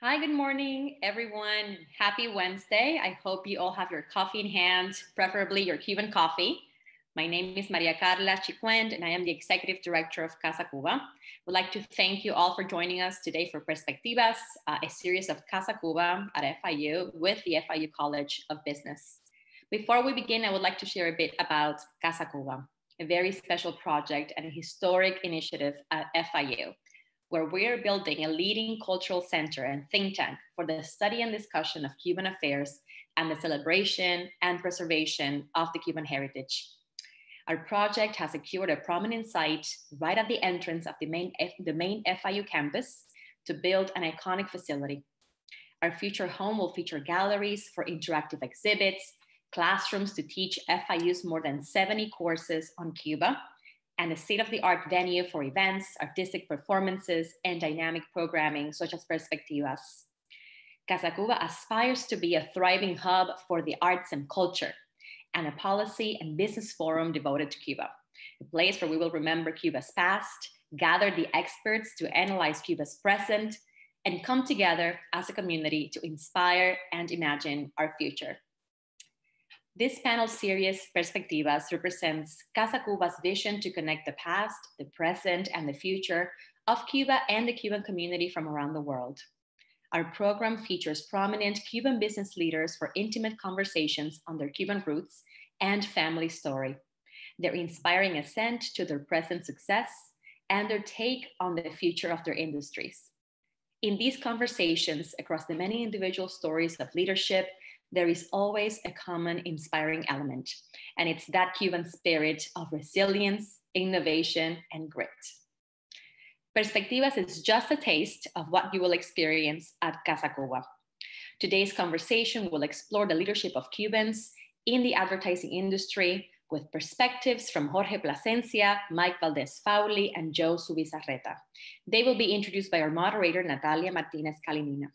Hi, good morning, everyone. Happy Wednesday. I hope you all have your coffee in hand, preferably your Cuban coffee. My name is Maria Carla Chiquend, and I am the Executive Director of Casa Cuba. I would like to thank you all for joining us today for Perspectivas, a series of Casa Cuba at FIU with the FIU College of Business. Before we begin, I would like to share a bit about Casa Cuba, a very special project and a historic initiative at FIU, where we're building a leading cultural center and think tank for the study and discussion of Cuban affairs and the celebration and preservation of the Cuban heritage. Our project has secured a prominent site right at the entrance of the main FIU campus to build an iconic facility. Our future home will feature galleries for interactive exhibits, classrooms to teach FIU's more than 70 courses on Cuba, and a state-of-the-art venue for events, artistic performances, and dynamic programming such as Perspectivas. Casa Cuba aspires to be a thriving hub for the arts and culture, and a policy and business forum devoted to Cuba, a place where we will remember Cuba's past, gather the experts to analyze Cuba's present, and come together as a community to inspire and imagine our future. This panel series, Perspectivas, represents Casa Cuba's vision to connect the past, the present, and the future of Cuba and the Cuban community from around the world. Our program features prominent Cuban business leaders for intimate conversations on their Cuban roots and family story, their inspiring ascent to their present success, and their take on the future of their industries. In these conversations, across the many individual stories of leadership, there is always a common inspiring element, and it's that Cuban spirit of resilience, innovation, and grit. Perspectivas is just a taste of what you will experience at Casa Cuba. Today's conversation will explore the leadership of Cubans in the advertising industry with perspectives from Jorge Plasencia, Mike Valdez-Fauli, and Joe Subizarreta. They will be introduced by our moderator, Natalia Martinez-Kalinina.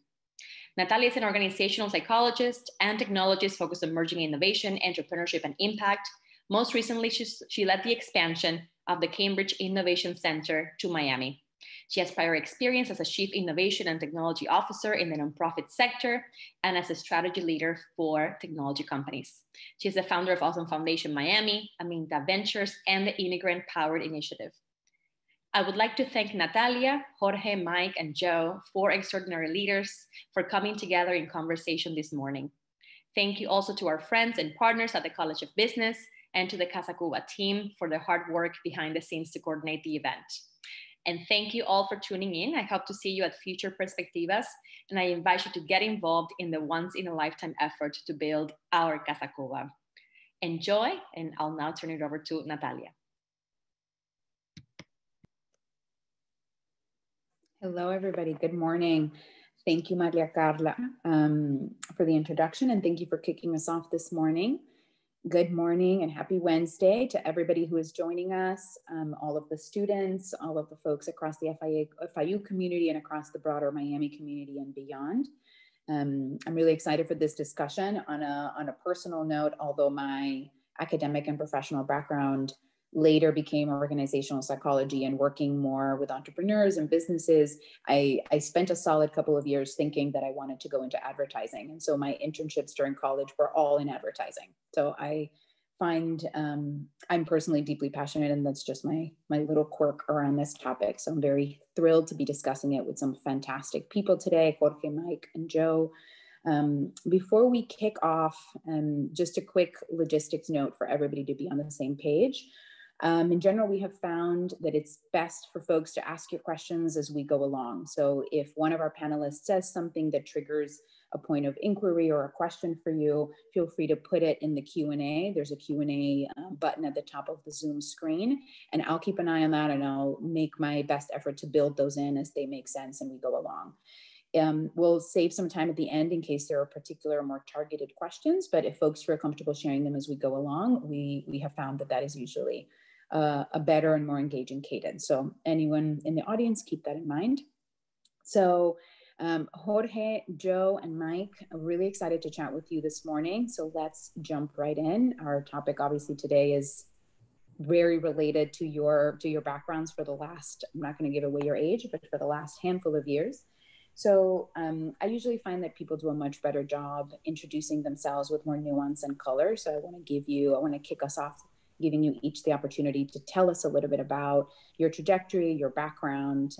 Natalia is an organizational psychologist and technologist focused on merging innovation, entrepreneurship, and impact. Most recently, she led the expansion of the Cambridge Innovation Center to Miami. She has prior experience as a chief innovation and technology officer in the nonprofit sector and as a strategy leader for technology companies. She is the founder of Awesome Foundation Miami, Aminta Ventures, and the Immigrant Powered Initiative. I would like to thank Natalia, Jorge, Mike, and Joe, four extraordinary leaders, for coming together in conversation this morning. Thank you also to our friends and partners at the College of Business and to the Casa Cuba team for their hard work behind the scenes to coordinate the event. And thank you all for tuning in. I hope to see you at future Perspectivas, and I invite you to get involved in the once-in-a-lifetime effort to build our Casa Cuba. Enjoy, and I'll now turn it over to Natalia. Hello, everybody. Good morning. Thank you, Maria Carla, for the introduction, and thank you for kicking us off this morning. Good morning and happy Wednesday to everybody who is joining us, all of the students, all of the folks across the FIU community and across the broader Miami community and beyond. I'm really excited for this discussion on a personal note, although my academic and professional background later became organizational psychology and working more with entrepreneurs and businesses. I spent a solid couple of years thinking that I wanted to go into advertising. And so my internships during college were all in advertising. So I find I'm personally deeply passionate, and that's just my little quirk around this topic. So I'm very thrilled to be discussing it with some fantastic people today, Jorge, Mike, and Joe. Before we kick off, just a quick logistics note for everybody to be on the same page. In general, we have found that it's best for folks to ask your questions as we go along. So if one of our panelists says something that triggers a point of inquiry or a question for you, feel free to put it in the Q&A. There's a Q&A button at the top of the Zoom screen, and I'll keep an eye on that, and I'll make my best effort to build those in as they make sense and we go along. We'll save some time at the end in case there are particular more targeted questions, but if folks feel comfortable sharing them as we go along, we have found that that is usually a better and more engaging cadence. So anyone in the audience, keep that in mind. So Jorge, Joe, and Mike, I'm really excited to chat with you this morning. So let's jump right in. Our topic obviously today is very related to your backgrounds for the last, I'm not going to give away your age, but for the last handful of years. So I usually find that people do a much better job introducing themselves with more nuance and color. So I want to kick us off, giving you each the opportunity to tell us a little bit about your trajectory, your background,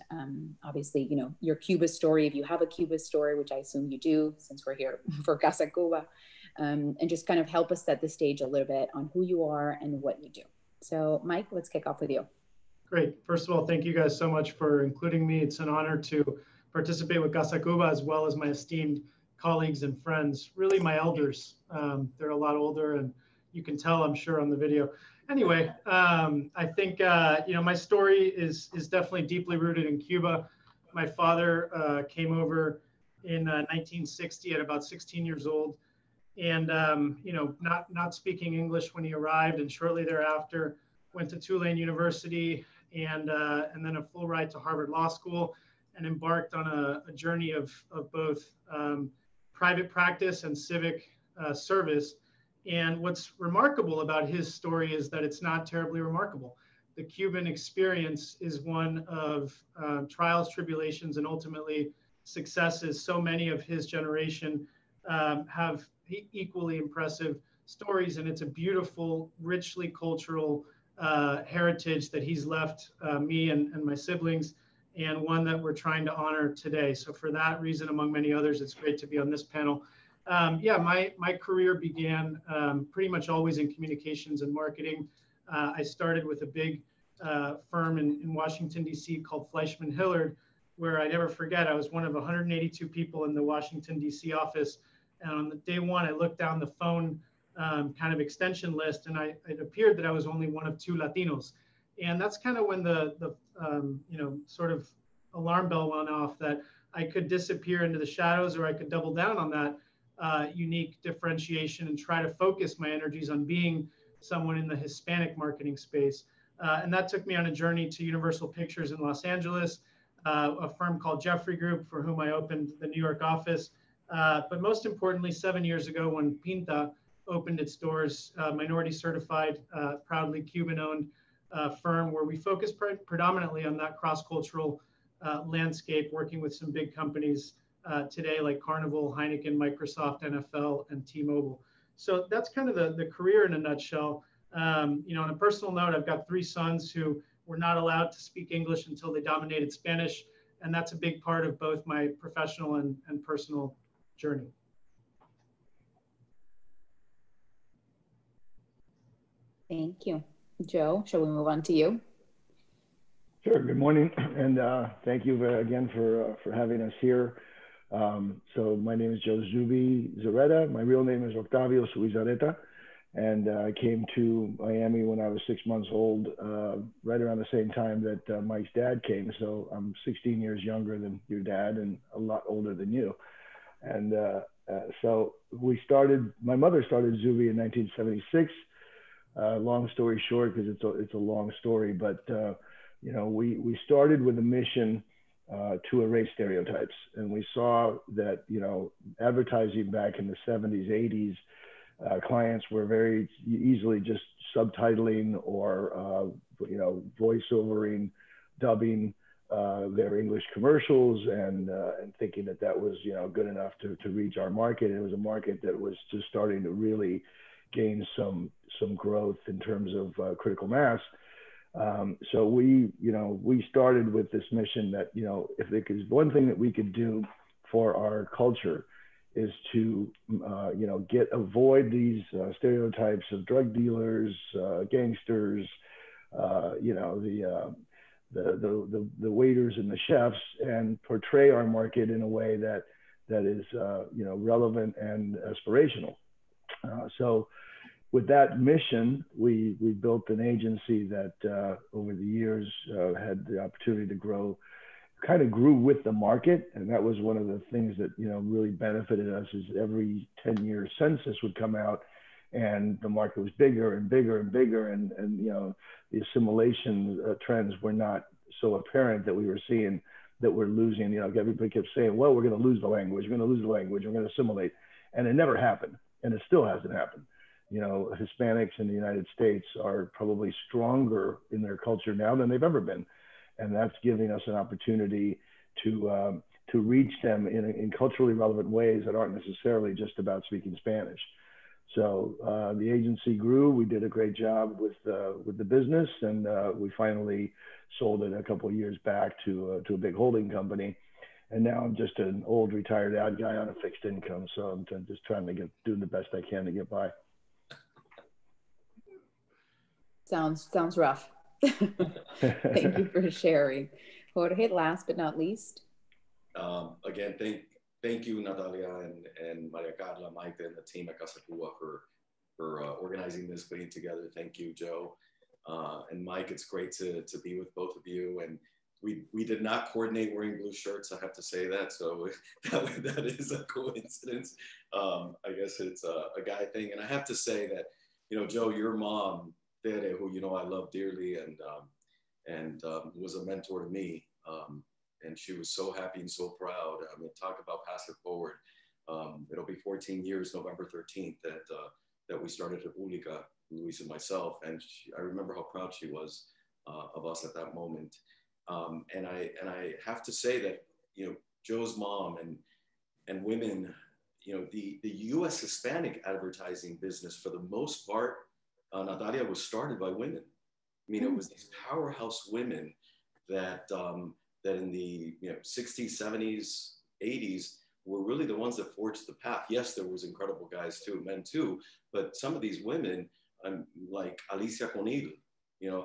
obviously, you know, your Cuba story, if you have a Cuba story, which I assume you do, since we're here for Casa Cuba, and just kind of help us set the stage a little bit on who you are and what you do. So Mike, let's kick off with you. Great. First of all, thank you guys so much for including me. It's an honor to participate with Casa Cuba, as well as my esteemed colleagues and friends, really my elders. They're a lot older, and you can tell, I'm sure, on the video. Anyway, I think, you know, my story is definitely deeply rooted in Cuba. My father came over in 1960 at about 16 years old, and, you know, not speaking English when he arrived, and shortly thereafter went to Tulane University, and then a full ride to Harvard Law School, and embarked on a journey of both private practice and civic service. And what's remarkable about his story is that it's not terribly remarkable. The Cuban experience is one of trials, tribulations, and ultimately successes. So many of his generation have equally impressive stories, and it's a beautiful, richly cultural heritage that he's left me and my siblings, and one that we're trying to honor today. So for that reason, among many others, it's great to be on this panel. Yeah, my career began pretty much always in communications and marketing. I started with a big firm in Washington, D.C. called Fleischman Hillard, where I never forget, I was one of 182 people in the Washington, D.C. office. And on the day one, I looked down the phone kind of extension list, and it appeared that I was only one of 2 Latinos. And that's kind of when the you know, sort of alarm bell went off that I could disappear into the shadows, or I could double down on that unique differentiation and try to focus my energies on being someone in the Hispanic marketing space. And that took me on a journey to Universal Pictures in Los Angeles, a firm called Jeffrey Group, for whom I opened the New York office. But most importantly, 7 years ago, when Pinta opened its doors, minority certified, proudly Cuban-owned firm, where we focus predominantly on that cross-cultural landscape, working with some big companies today like Carnival, Heineken, Microsoft, NFL, and T-Mobile. So that's kind of the career in a nutshell. You know, on a personal note, I've got 3 sons who were not allowed to speak English until they dominated Spanish, and that's a big part of both my professional and personal journey. Thank you. Joe, shall we move on to you? Sure. Good morning, and thank you again for having us here. So my name is Joe Zubi Zareta. My real name is Octavio Zubizarreta, and I came to Miami when I was 6 months old, right around the same time that Mike's dad came. So I'm 16 years younger than your dad and a lot older than you. And so my mother started Zubi in 1976. Long story short, because it's a long story, but you know, we started with a mission to erase stereotypes, and we saw that, you know, advertising back in the 70s, 80s, clients were very easily just subtitling or you know, voiceovering, dubbing their English commercials, and thinking that was, you know, good enough to reach our market. It was a market that was just starting to really gain some growth in terms of critical mass. So we started with this mission that, you know, if there is one thing that we could do for our culture is to, you know, avoid these stereotypes of drug dealers, gangsters, you know, the waiters and the chefs, and portray our market in a way that is, you know, relevant and aspirational. So with that mission, we built an agency that over the years had the opportunity to grow, kind of grew with the market. And that was one of the things that, you know, really benefited us, is every 10-year census would come out and the market was bigger and bigger and bigger. And you know, the assimilation trends were not so apparent that we were seeing that we're losing, you know, everybody kept saying, well, we're going to lose the language, we're going to lose the language, we're going to assimilate. And it never happened. And it still hasn't happened. You know, Hispanics in the United States are probably stronger in their culture now than they've ever been. And that's giving us an opportunity to to reach them in culturally relevant ways that aren't necessarily just about speaking Spanish. So the agency grew. We did a great job with the business, and we finally sold it a couple of years back to a big holding company. And now I'm just an old retired ad guy on a fixed income. So I'm just trying to doing the best I can to get by. Sounds rough. Thank you for sharing. Jorge, last but not least. Again, thank you, Natalia and Maria Carla, Maite, and the team at Casa Cuba for organizing this, putting it together. Thank you, Joe. And Mike, it's great to be with both of you. And we did not coordinate wearing blue shirts, I have to say that. So that is a coincidence. I guess it's a guy thing. And I have to say that, you know, Joe, your mom, Tere, who, you know, I love dearly and was a mentor to me. And she was so happy and so proud. I mean, talk about pass it forward. It'll be 14 years, November 13th, that we started República, Luis and myself. And I remember how proud she was of us at that moment. And I have to say that, you know, Joe's mom and women, you know, the U.S. Hispanic advertising business, for the most part, Natalia, was started by women. I mean, it was these powerhouse women that in the 60s, 70s, 80s were really the ones that forged the path. Yes, there was incredible guys too, men too, but some of these women, like Alicia Conil,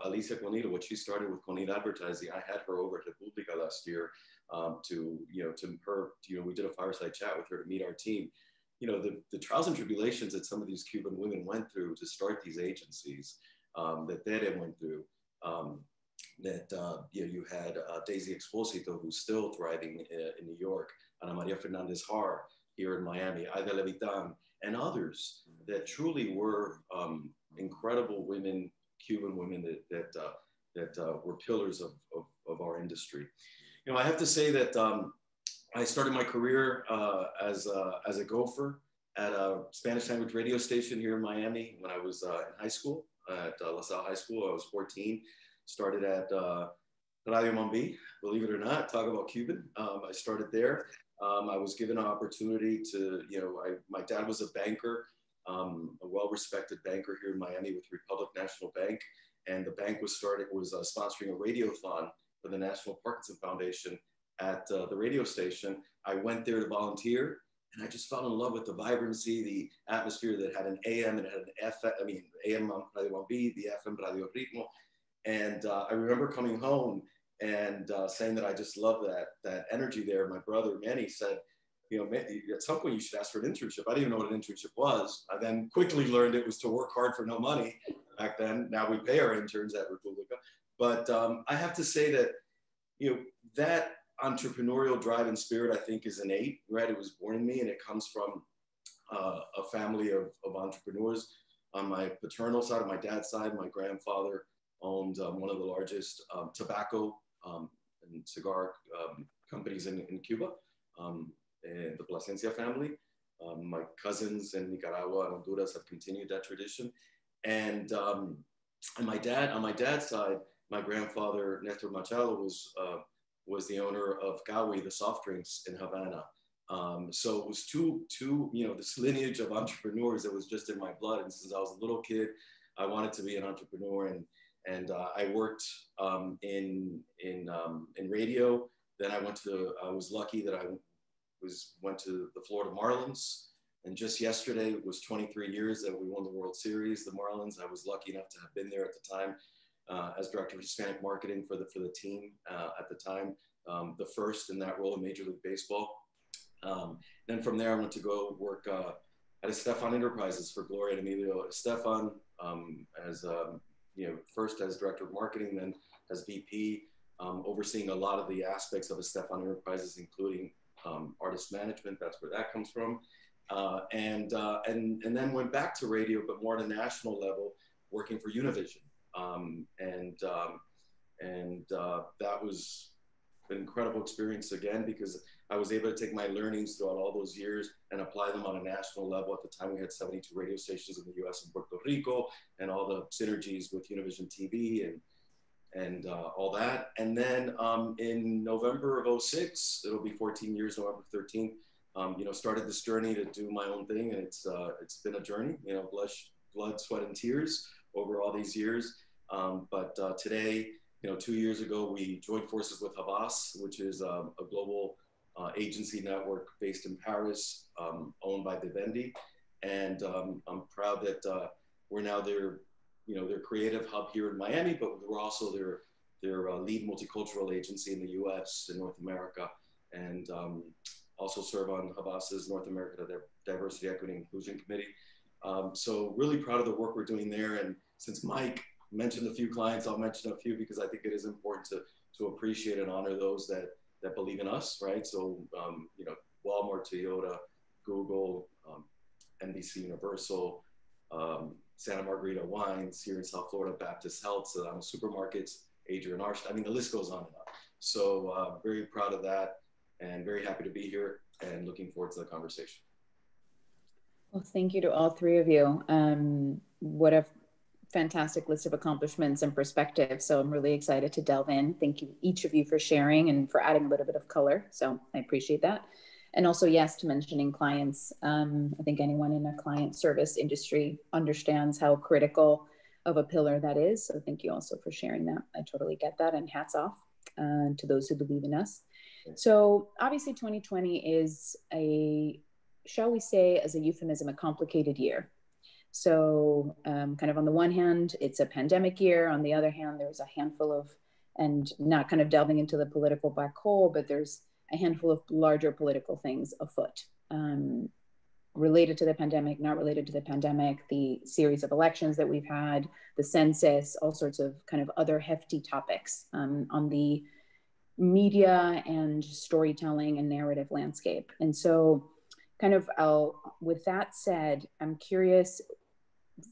Alicia Conil, what she started with Conil Advertising, I had her over at República last year we did a fireside chat with her to meet our team. You know, the trials and tribulations that some of these Cuban women went through to start these agencies, that Tere went through, you had Daisy Exposito, who's still thriving in New York, Ana Maria Fernandez Har here in Miami, Aida Levitan, and others that truly were incredible women, Cuban women that were pillars of our industry. You know, I have to say that I started my career as a gopher at a Spanish language radio station here in Miami when I was in high school at La Salle High School. I was 14. Started at Radio Mambi, believe it or not, talk about Cuban. I started there. I was given an opportunity to, my dad was a banker, a well-respected banker here in Miami with Republic National Bank. And the bank was sponsoring a radiothon for the National Parkinson Foundation at the radio station. I went there to volunteer, and I just fell in love with the vibrancy, the atmosphere that had an AM and had an FM, AM Radio Mambi, the FM Radio Ritmo. And I remember coming home and saying that I just love that energy there. My brother, Manny, said, at some point you should ask for an internship. I didn't even know what an internship was. I then quickly learned it was to work hard for no money back then. Now we pay our interns at República. But I have to say that, that entrepreneurial drive and spirit, I think, is innate, right? It was born in me, and it comes from a family of entrepreneurs. On my paternal side, on my dad's side, my grandfather owned one of the largest tobacco and cigar companies in Cuba, the Plasencia family. My cousins in Nicaragua and Honduras have continued that tradition. And on my dad's side, my grandfather, Nestor Machado, was the owner of Gawi, the soft drinks in Havana. So it was this lineage of entrepreneurs that was just in my blood. And since I was a little kid, I wanted to be an entrepreneur, and I worked in radio. Then I was lucky that I went to the Florida Marlins. And just yesterday, it was 23 years that we won the World Series, the Marlins. I was lucky enough to have been there at the time as director of Hispanic marketing for the team at the time, the first in that role in Major League Baseball. Then from there, I went to go work at Estefan Enterprises for Gloria and Emilio Estefan, first as director of marketing, then as VP, overseeing a lot of the aspects of Estefan Enterprises, including artist management. That's where that comes from. And then went back to radio, but more at a national level, working for Univision. That was an incredible experience again, because I was able to take my learnings throughout all those years and apply them on a national level. At the time, we had 72 radio stations in the US and Puerto Rico, and all the synergies with Univision TV and all that. And then in November of '06, it'll be 14 years, November 13th, you know, started this journey to do my own thing. And it's been a journey, you know, blood, sweat, and tears over all these years. But today, you know, 2 years ago, we joined forces with Havas, which is a global agency network based in Paris, owned by Vivendi. And I'm proud that we're now their creative hub here in Miami, but we're also their lead multicultural agency in the US and North America, and also serve on Havas's North America Diversity, Equity, and Inclusion Committee. So really proud of the work we're doing there. And since Mike mentioned a few clients, I'll mention a few because I think it is important to appreciate and honor those that believe in us, right? So, you know, Walmart, Toyota, Google, NBC Universal, Santa Margarita Wines here in South Florida, Baptist Health, Sedano Supermarkets, Adrian Arch. I mean, the list goes on and on. So very proud of that and very happy to be here and looking forward to the conversation. Well, thank you to all three of you. What a fantastic list of accomplishments and perspectives. So I'm really excited to delve in. Thank you, each of you, for sharing and for adding a little bit of color. So I appreciate that. And also, yes, to mentioning clients. I think anyone in a client service industry understands how critical of a pillar that is. So thank you also for sharing that. I totally get that, and hats off to those who believe in us. So obviously 2020 is shall we say, as a euphemism, a complicated year. So kind of on the one hand, it's a pandemic year. On the other hand, there's a handful of, and not kind of delving into the political black hole, but there's a handful of larger political things afoot, related to the pandemic, not related to the pandemic, the series of elections that we've had, the census, all sorts of kind of other hefty topics on the media and storytelling and narrative landscape. And so kind of with that said, I'm curious,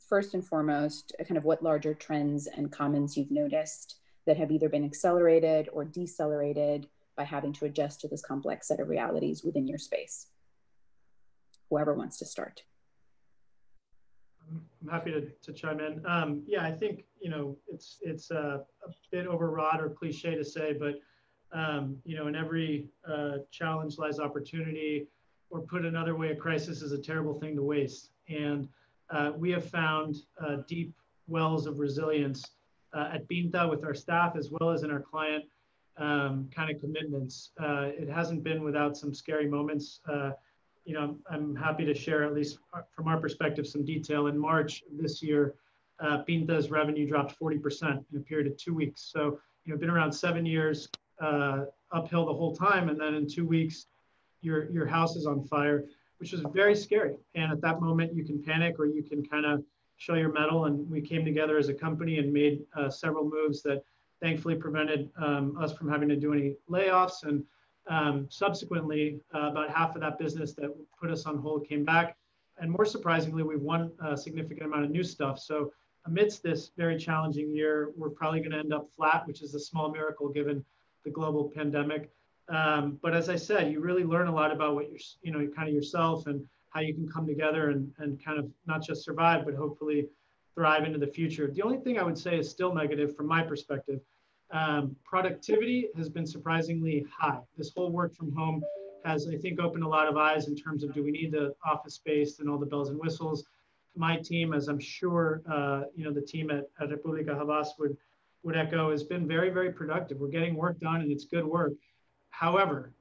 first and foremost, kind of what larger trends and comments you've noticed that have either been accelerated or decelerated by having to adjust to this complex set of realities within your space. Whoever wants to start. I'm happy to chime in. Yeah, I think, you know, it's a bit overwrought or cliche to say, but you know, in every challenge lies opportunity, or put another way, a crisis is a terrible thing to waste. And we have found deep wells of resilience at Pinta with our staff, as well as in our client kind of commitments. It hasn't been without some scary moments. You know, I'm happy to share, at least from our perspective, some detail. In March of this year, Pinta's revenue dropped 40% in a period of 2 weeks. So, you know, been around 7 years, uphill the whole time, and then in 2 weeks, your house is on fire, which was very scary. And at that moment, you can panic or you can kind of show your mettle. And we came together as a company and made several moves that thankfully prevented us from having to do any layoffs. And subsequently, about half of that business that put us on hold came back. And more surprisingly, we've won a significant amount of new stuff. So amidst this very challenging year, we're probably going to end up flat, which is a small miracle given the global pandemic. But as I said, you really learn a lot about what you're, you know, kind of yourself and how you can come together and kind of not just survive, but hopefully thrive into the future. The only thing I would say is still negative from my perspective. Productivity has been surprisingly high. This whole work from home has, I think, opened a lot of eyes in terms of, do we need the office space and all the bells and whistles? My team, as I'm sure, you know, the team at República Havas would echo, has been very, very productive. We're getting work done and it's good work. However,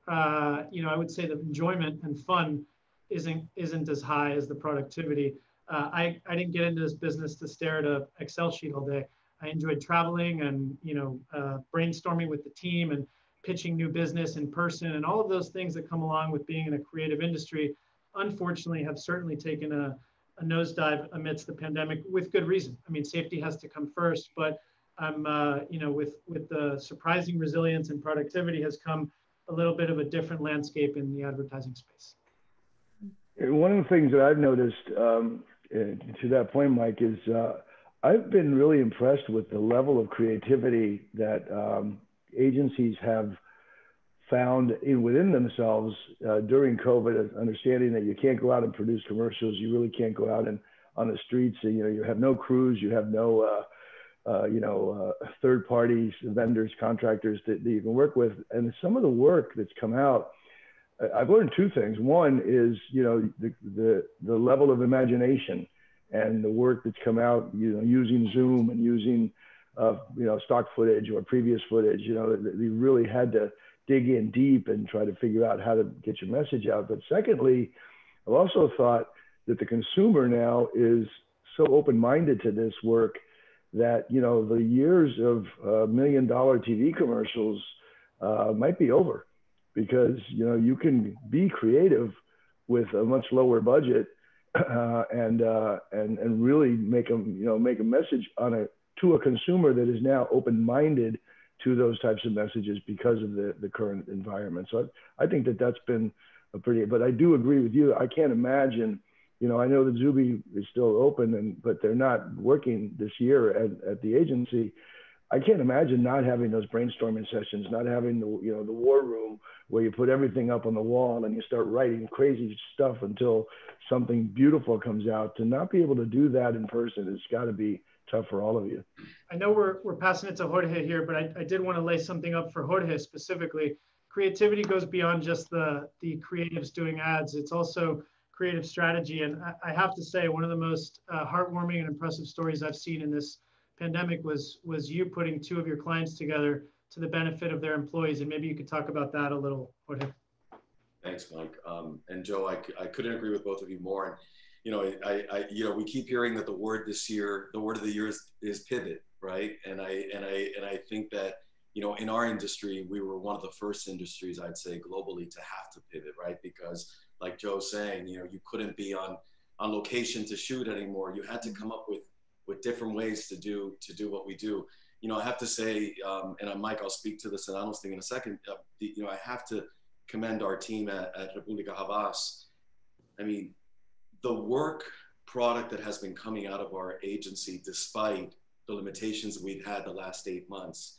you know, I would say the enjoyment and fun isn't as high as the productivity. I didn't get into this business to stare at an Excel sheet all day. I enjoyed traveling and, you know, brainstorming with the team and pitching new business in person, and all of those things that come along with being in a creative industry, unfortunately, have certainly taken a nosedive amidst the pandemic, with good reason. I mean, safety has to come first, but I'm, you know, with the surprising resilience and productivity has come a little bit of a different landscape in the advertising space. One of the things that I've noticed, to that point, Mike, is I've been really impressed with the level of creativity that agencies have found within themselves during COVID, understanding that you can't go out and produce commercials. You really can't go out and on the streets. You know, you have no crews, you have no third parties, vendors, contractors that you can work with. And some of the work that's come out, I've learned two things. One is, the level of imagination and the work that's come out, using Zoom and using, stock footage or previous footage, they really had to dig in deep and try to figure out how to get your message out. But secondly, I've also thought that the consumer now is so open-minded to this work that, the years of $1 million TV commercials might be over, because, you can be creative with a much lower budget and really make a message to a consumer that is now open-minded to those types of messages because of the current environment. So I think that's been but I do agree with you. I can't imagine, I know that Zuby is still open, but they're not working this year at the agency. I can't imagine not having those brainstorming sessions, not having the war room where you put everything up on the wall and you start writing crazy stuff until something beautiful comes out. To not be able to do that in person, it's got to be tough for all of you. I know we're passing it to Jorge here, but I did want to lay something up for Jorge specifically. Creativity goes beyond just the creatives doing ads. It's also creative strategy. And I have to say, one of the most heartwarming and impressive stories I've seen in this pandemic was you putting two of your clients together to the benefit of their employees. And maybe you could talk about that a little, Jorge. Thanks, Mike. And Joe, I couldn't agree with both of you more. And we keep hearing that the word of the year is pivot, right? And I think that, in our industry, we were one of the first industries, I'd say globally, to have to pivot, right? Because like Joe's saying, you couldn't be on location to shoot anymore. You had to come up with different ways to do what we do. I have to say, and Mike, I'll speak to the Sedanos thing in a second. I have to commend our team at República Havas. I mean, the work product that has been coming out of our agency, despite the limitations we've had the last 8 months,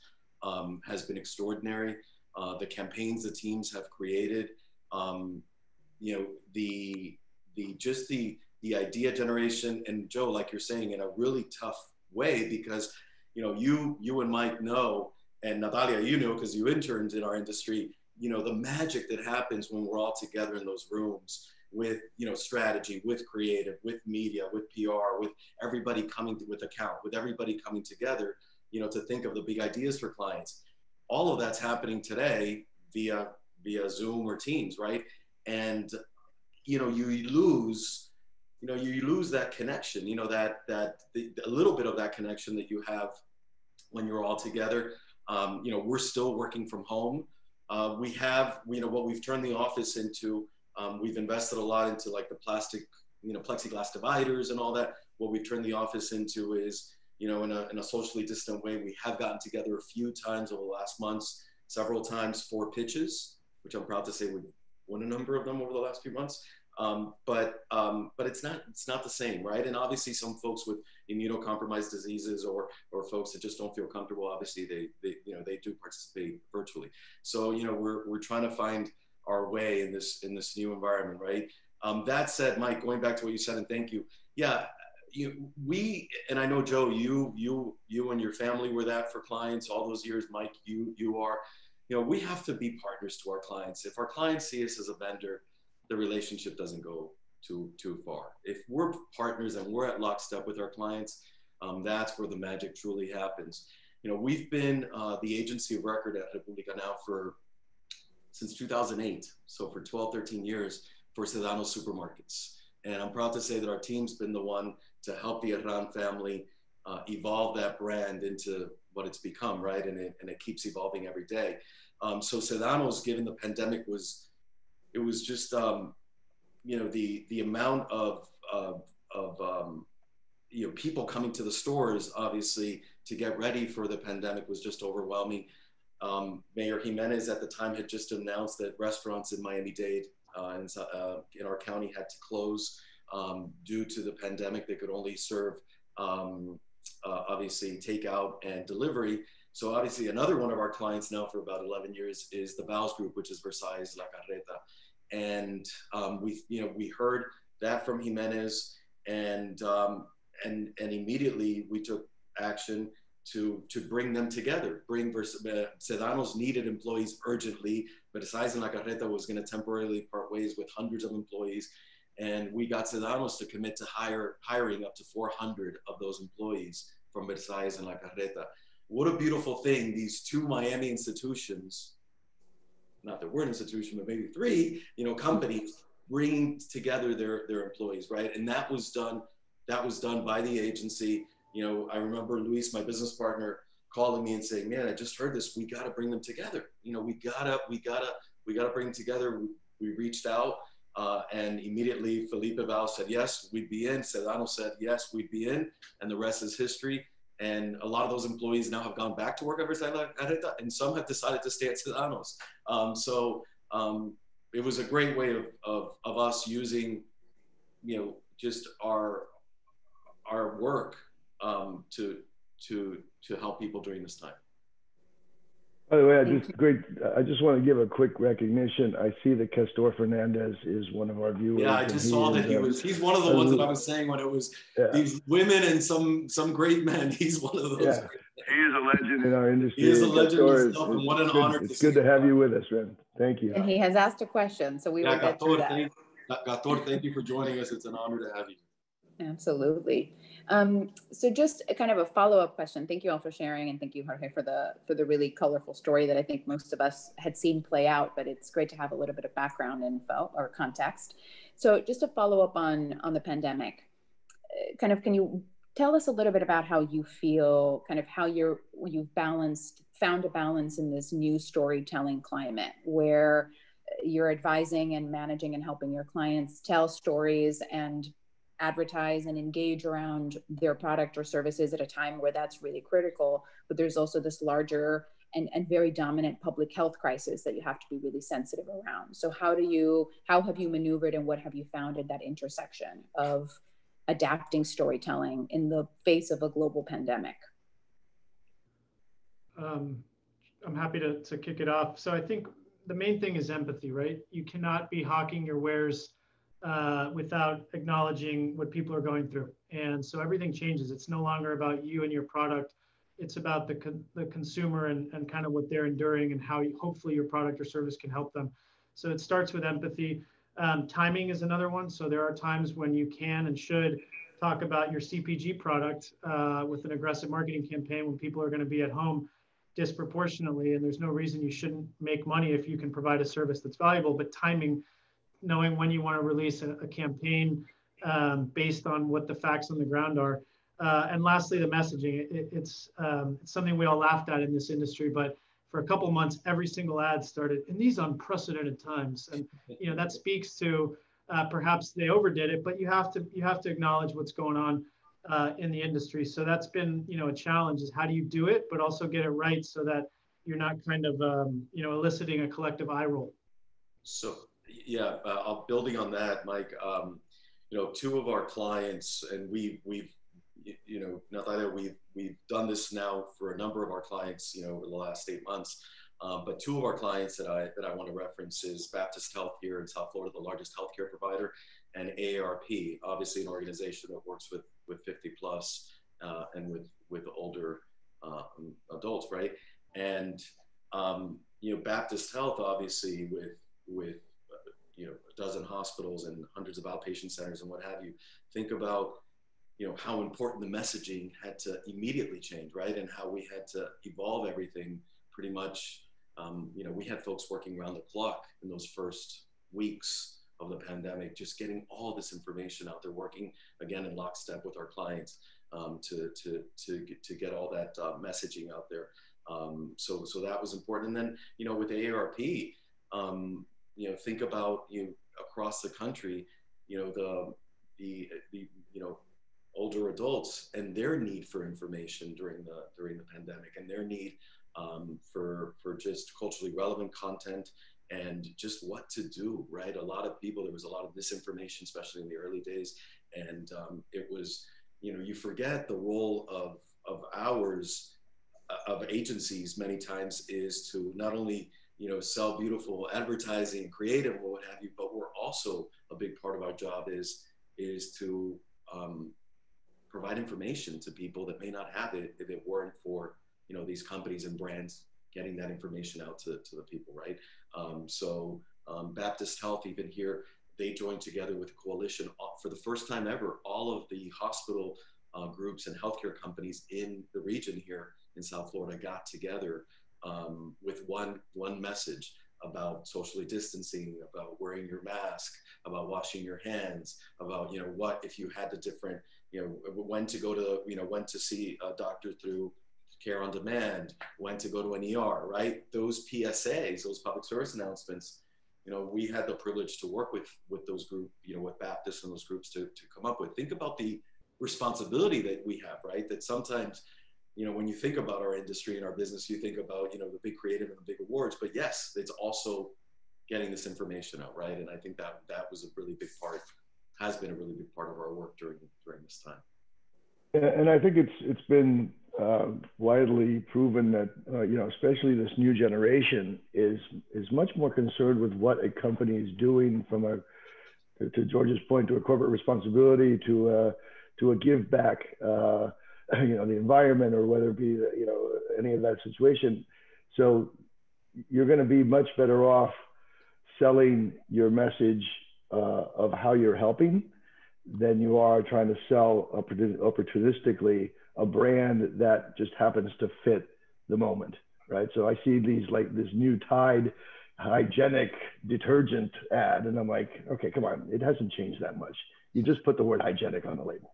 has been extraordinary. The campaigns the teams have created, the idea generation, and Joe, like you're saying, in a really tough way, because you and Mike know, and Natalia, because you interned in our industry, the magic that happens when we're all together in those rooms with strategy, with creative, with media, with PR, with everybody with account, with everybody coming together, to think of the big ideas for clients. All of that's happening today via Zoom or Teams, right? And you lose that connection, a little bit of that connection that you have when you're all together. We're still working from home. We have, what we've turned the office into. We've invested a lot into like the plastic, plexiglass dividers and all that. What we've turned the office into is, in a socially distant way. We have gotten together a few times over the last months, several times for pitches, which I'm proud to say we've won a number of them over the last few months. But it's not the same, right? And obviously some folks with immunocompromised diseases or folks that just don't feel comfortable, obviously they do participate virtually. So, we're trying to find our way in this new environment, right? That said, Mike, going back to what you said, and thank you. Yeah, and I know Joe, you and your family were that for clients all those years. Mike, you are, we have to be partners to our clients. If our clients see us as a vendor, the relationship doesn't go too far. If we're partners and we're at lockstep with our clients, that's where the magic truly happens. We've been the agency of record at República now since 2008. So for 12, 13 years for Sedanos supermarkets. And I'm proud to say that our team's been the one to help the Herran family evolve that brand into what it's become, right? And it keeps evolving every day. So Sedanos, given the pandemic, it was just, the amount of people coming to the stores, obviously, to get ready for the pandemic was just overwhelming. Mayor Jimenez at the time had just announced that restaurants in Miami-Dade in our county had to close due to the pandemic. They could only serve, obviously, takeout and delivery. So obviously another one of our clients now for about 11 years is the Baus Group, which is Versailles La Carreta. And we heard that from Jimenez, and immediately we took action. to bring them together. Sedanos needed employees urgently, but Versailles and La Carreta was going to temporarily part ways with hundreds of employees. And we got Sedanos to commit to hiring up to 400 of those employees from Versailles and La Carreta. What a beautiful thing, these two Miami institutions, not that we're an institution, but maybe three, companies bringing together their employees, right? And that was done by the agency. I remember Luis, my business partner, calling me and saying, man, I just heard this, we got to bring them together. We gotta bring them together. We reached out and immediately Felipe Val said, yes, we'd be in. Sedano said, yes, we'd be in. And the rest is history. And a lot of those employees now have gone back to work at Versailles La Carreta, and some have decided to stay at Sedanos. It was a great way of us using, just our work to help people during this time. By the way, I just want to give a quick recognition. I see that Castor Fernandez is one of our viewers. Yeah, I just saw that he's one of the ones that I was saying when it was these women and some great men. He's one of those. Yeah. He is a legend in our industry. He is a legend himself, and what an honor. It's good to have you with us, man. Thank you. And he has asked a question, so we will get to that. Castor, thank you for joining us. It's an honor to have you. Absolutely. So just a kind of a follow-up question. Thank you all for sharing, and thank you, Jorge, for the really colorful story that I think most of us had seen play out, but it's great to have a little bit of background info or context. So just to follow up on the pandemic, can you tell us a little bit about how you feel, kind of how you've found a balance in this new storytelling climate where you're advising and managing and helping your clients tell stories and advertise and engage around their product or services at a time where that's really critical, but there's also this larger and very dominant public health crisis that you have to be really sensitive around. So how have you maneuvered, and what have you found at that intersection of adapting storytelling in the face of a global pandemic? I'm happy to kick it off. So I think the main thing is empathy, right? You cannot be hawking your wares without acknowledging what people are going through. And so everything changes. It's no longer about you and your product. It's about the consumer and kind of what they're enduring and how hopefully your product or service can help them. So it starts with empathy. Timing is another one. So there are times when you can and should talk about your CPG product with an aggressive marketing campaign when people are going to be at home disproportionately. And there's no reason you shouldn't make money if you can provide a service that's valuable, but timing, knowing when you want to release a campaign based on what the facts on the ground are. And lastly, the messaging. It's something we all laughed at in this industry, but for a couple months, every single ad started in these unprecedented times. And that speaks to perhaps they overdid it, but you have to acknowledge what's going on in the industry. So that's been a challenge, is how do you do it, but also get it right so that you're not kind of eliciting a collective eye roll. So yeah, building on that, Mike, two of our clients, and we've Natalia, we've done this now for a number of our clients, over the last 8 months. But two of our clients that I want to reference is Baptist Health here in South Florida, the largest healthcare provider, and AARP, obviously an organization that works with 50 plus and with older adults, right? And Baptist Health, obviously with a dozen hospitals and hundreds of outpatient centers and what have you, think about how important the messaging had to immediately change, right? And how we had to evolve everything pretty much. We had folks working around the clock in those first weeks of the pandemic, just getting all this information out there, working again in lockstep with our clients to get all that messaging out there. So that was important. And then, with AARP, think about, across the country, the older adults and their need for information during the pandemic, and their need for just culturally relevant content and just what to do, right? There was a lot of misinformation, especially in the early days. And it was, you forget the role of ours, of agencies many times, is to not only, sell beautiful advertising and creative or what have you, but we're also, a big part of our job is to provide information to people that may not have it if it weren't for, you know, these companies and brands getting that information out to the people, right? Baptist Health, even here, they joined together with a coalition for the first time ever. All of the hospital groups and healthcare companies in the region here in South Florida got together with one message about socially distancing, about wearing your mask, about washing your hands, about, you know, what if you had the different, you know, when to go to, you know, when to see a doctor through care on demand, when to go to an ER, right? Those PSAs, those public service announcements, you know, we had the privilege to work with those groups, you know, with Baptists and those groups to come up with. Think about the responsibility that we have, right? That sometimes, you know, when you think about our industry and our business, you think about, you know, the big creative and the big awards, but yes, it's also getting this information out, right? And I think that was a really big part, has been a really big part of our work during this time. And I think it's been widely proven that you know, especially this new generation is much more concerned with what a company is doing from a, to George's point, to a corporate responsibility, to a give back, you know, the environment, or whether it be you know, any of that situation. So you're going to be much better off selling your message of how you're helping than you are trying to sell opportunistically a brand that just happens to fit the moment, right? So I see these, like this new Tide hygienic detergent ad, and I'm like, okay, come on, it hasn't changed that much. You just put the word hygienic on the label.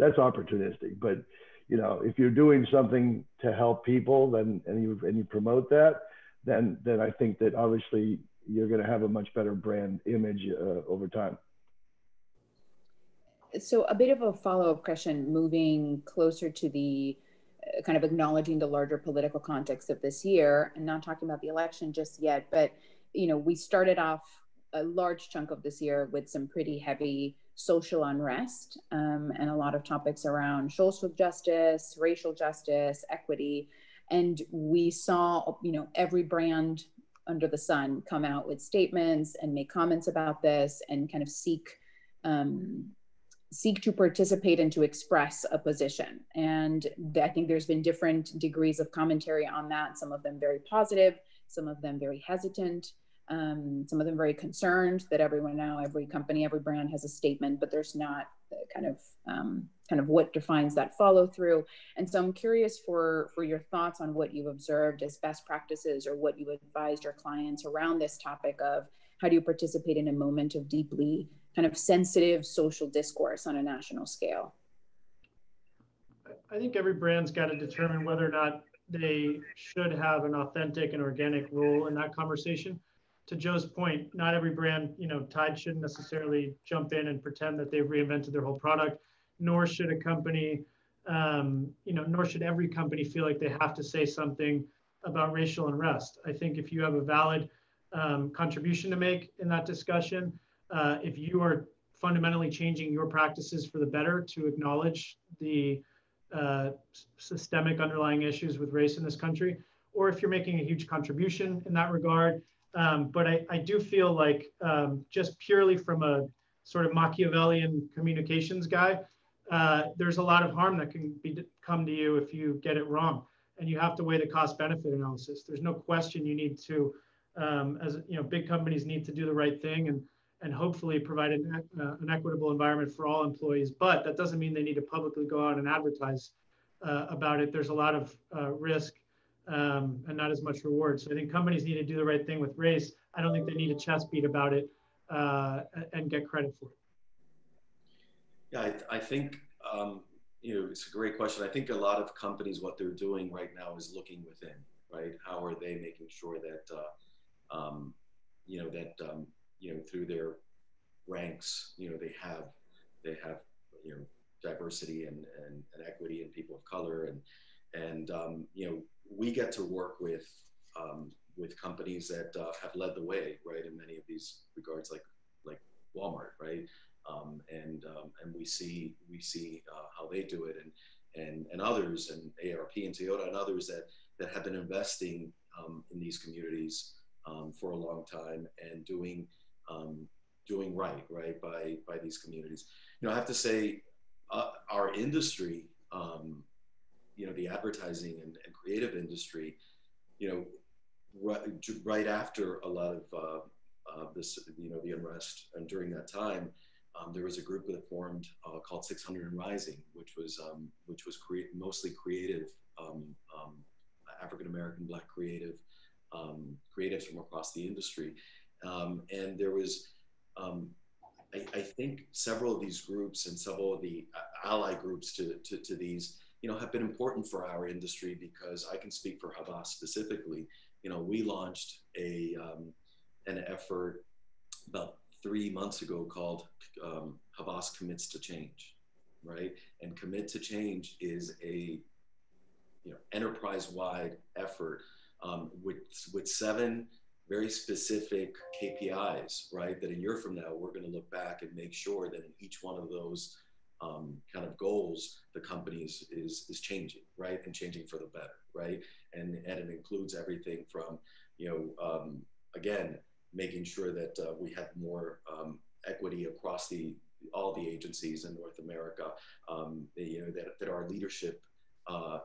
that's opportunistic. But you know, if you're doing something to help people, then and you promote that, then I think that obviously you're going to have a much better brand image over time. So a bit of a follow-up question, moving closer to the kind of acknowledging the larger political context of this year, and not talking about the election just yet, but you know, we started off a large chunk of this year with some pretty heavy social unrest, and a lot of topics around social justice, racial justice, equity, and we saw, you know, every brand under the sun come out with statements and make comments about this and kind of seek to participate and to express a position. And I think there's been different degrees of commentary on that. Some of them very positive, some of them very hesitant, some of them very concerned that everyone now, every company, every brand has a statement, but there's not kind of what defines that follow through. And so I'm curious for your thoughts on what you've observed as best practices, or what you advised your clients around this topic of how do you participate in a moment of deeply kind of sensitive social discourse on a national scale? I think every brand's got to determine whether or not they should have an authentic and organic role in that conversation. To Joe's point, not every brand, you know, Tide shouldn't necessarily jump in and pretend that they've reinvented their whole product, nor should a company, you know, nor should every company feel like they have to say something about racial unrest. I think if you have a valid contribution to make in that discussion, if you are fundamentally changing your practices for the better to acknowledge the systemic underlying issues with race in this country, or if you're making a huge contribution in that regard. But I do feel like just purely from a sort of Machiavellian communications guy, there's a lot of harm that can come to you if you get it wrong. And you have to weigh the cost benefit analysis. There's no question you need to, as you know, big companies need to do the right thing and hopefully provide an equitable environment for all employees. But that doesn't mean they need to publicly go out and advertise about it. There's a lot of risk and not as much reward. So I think companies need to do the right thing with race. I don't think they need a chest beat about it and get credit for it. Yeah, I think, you know, it's a great question. I think a lot of companies, what they're doing right now is looking within, right? How are they making sure that, you know, through their ranks, you know, they have, you know, diversity and equity and people of color. And you know, we get to work with companies that have led the way, right, in many of these regards, like Walmart, right? And we see how they do it, and others, and ARP and Toyota and others that have been investing in these communities for a long time and doing right by these communities. You know, I have to say, our industry, you know, the advertising and creative industry, you know, right after a lot of this, you know, the unrest, and during that time, there was a group that formed called 600 and Rising, which was mostly creative, African American, Black creative, creatives from across the industry, and there was. I think several of these groups and several of the ally groups to these, you know, have been important for our industry, because I can speak for Havas specifically. You know, we launched an effort about 3 months ago called Havas Commits to Change, right? And Commit to Change is a, you know, enterprise-wide effort with 7 very specific KPIs, right? That a year from now, we're going to look back and make sure that in each one of those kind of goals, the company is changing, right? And changing for the better, right? And it includes everything from, you know, again, making sure that we have more equity across all the agencies in North America, you know, that our leadership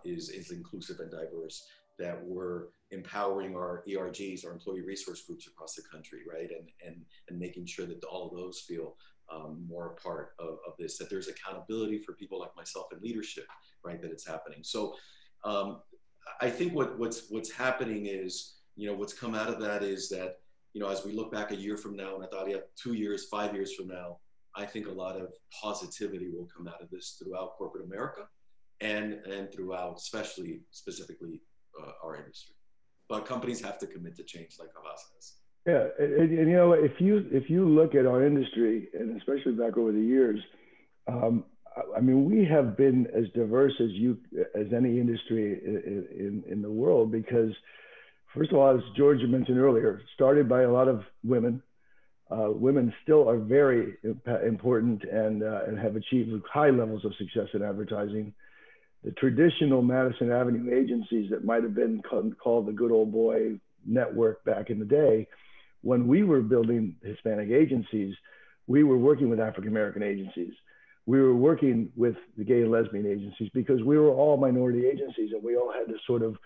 is inclusive and diverse, that we're empowering our ERGs, our employee resource groups across the country, right? And making sure that all of those feel more a part of this, that there's accountability for people like myself in leadership, right? That it's happening. So I think what's happening is, you know, what's come out of that is that, you know, as we look back a year from now, and I thought, yeah, 2 years, 5 years from now, I think a lot of positivity will come out of this throughout corporate America and throughout, specifically our industry. But companies have to commit to change, like Havas says. Yeah, and you know, if you look at our industry, and especially back over the years, I mean, we have been as diverse as any industry in the world, because first of all, as George mentioned earlier, started by a lot of women. Women still are very important and have achieved high levels of success in advertising. The traditional Madison Avenue agencies that might have been called the good old boy network back in the day, when we were building Hispanic agencies, we were working with African American agencies. We were working with the gay and lesbian agencies, because we were all minority agencies and we all had to sort of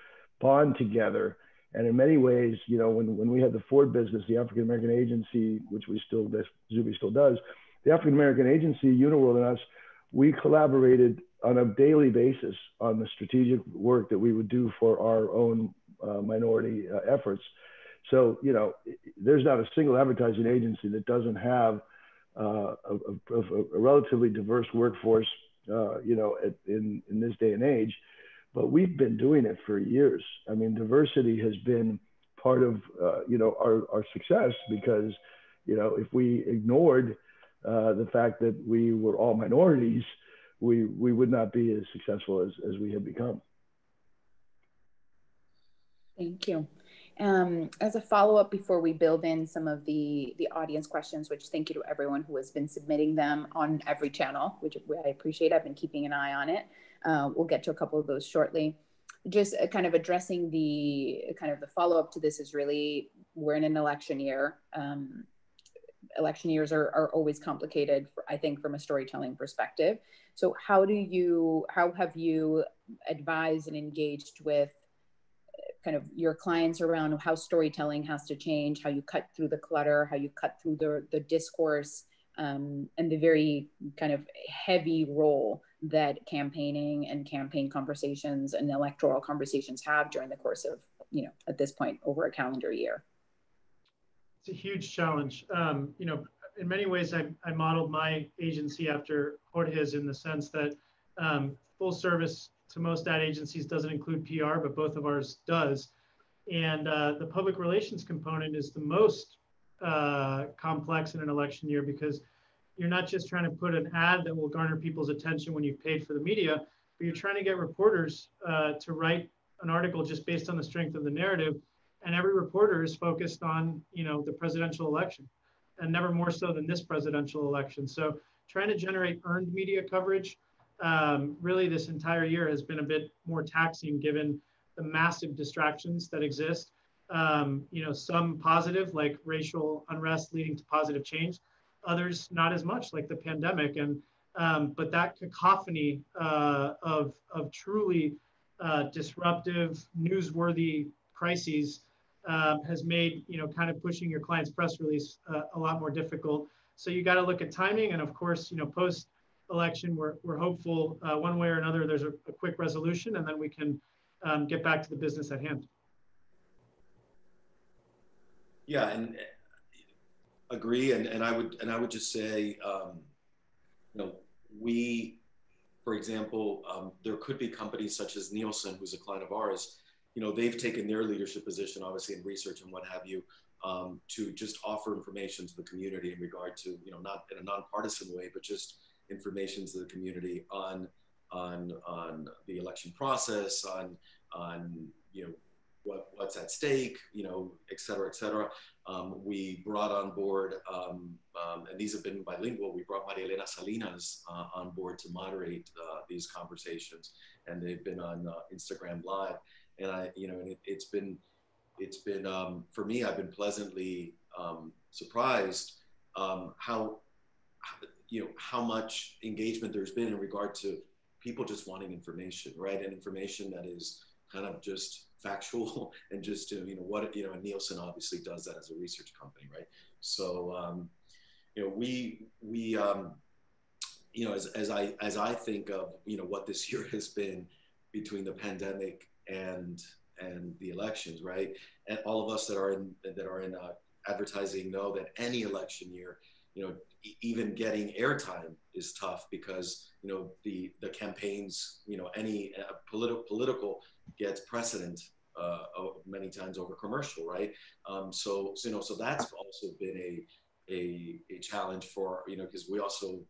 bond together. And in many ways, you know, when we had the Ford business, the African American agency, which Zuby still does, the African American agency, Uniworld, and us, we collaborated on a daily basis on the strategic work that we would do for our own minority efforts. So, you know, there's not a single advertising agency that doesn't have a relatively diverse workforce, you know, in this day and age. But we've been doing it for years. I mean, diversity has been part of, you know, our success, because, you know, if we ignored the fact that we were all minorities, we would not be as successful as we have become. Thank you. As a follow-up, before we build in some of the audience questions, which thank you to everyone who has been submitting them on every channel, which I appreciate. I've been keeping an eye on it. We'll get to a couple of those shortly. Just kind of addressing the follow-up to this is really, we're in an election year. Election years are always complicated, I think, from a storytelling perspective. So how have you advised and engaged with kind of your clients around how storytelling has to change, how you cut through the clutter, how you cut through the discourse, and the very kind of heavy role that campaigning and campaign conversations and electoral conversations have during the course of, you know, at this point, over a calendar year? It's a huge challenge. You know, in many ways, I modeled my agency after Jorge's, in the sense that full service to most ad agencies doesn't include PR, but both of ours does. And the public relations component is the most complex in an election year, because you're not just trying to put an ad that will garner people's attention when you've paid for the media, but you're trying to get reporters to write an article just based on the strength of the narrative. And every reporter is focused on, you know, the presidential election, and never more so than this presidential election. So trying to generate earned media coverage really this entire year has been a bit more taxing, given the massive distractions that exist. You know, some positive, like racial unrest leading to positive change, others not as much, like the pandemic. And but that cacophony of truly disruptive, newsworthy crises has made, kind of pushing your client's press release a lot more difficult. So you got to look at timing, and of course, post election, we're hopeful one way or another there's a quick resolution, and then we can get back to the business at hand. Yeah, and agree, and I would just say, we, for example, there could be companies such as Nielsen, who's a client of ours. They've taken their leadership position, obviously in research and what have you, to just offer information to the community in regard to, not in a nonpartisan way, but just information to the community on the election process, on what's at stake, et cetera, et cetera. We brought on board, and these have been bilingual, we brought Maria Elena Salinas on board to moderate these conversations, and they've been on Instagram Live. And it's been for me, I've been pleasantly surprised how much engagement there's been in regard to people just wanting information, right? And information that is kind of just factual and just and Nielsen obviously does that as a research company, right? So as I think of what this year has been between the pandemic and the elections, right? And all of us that are in advertising know that any election year, even getting airtime is tough because the campaigns, any political gets precedent many times over commercial, right? So that's also been a challenge for because we also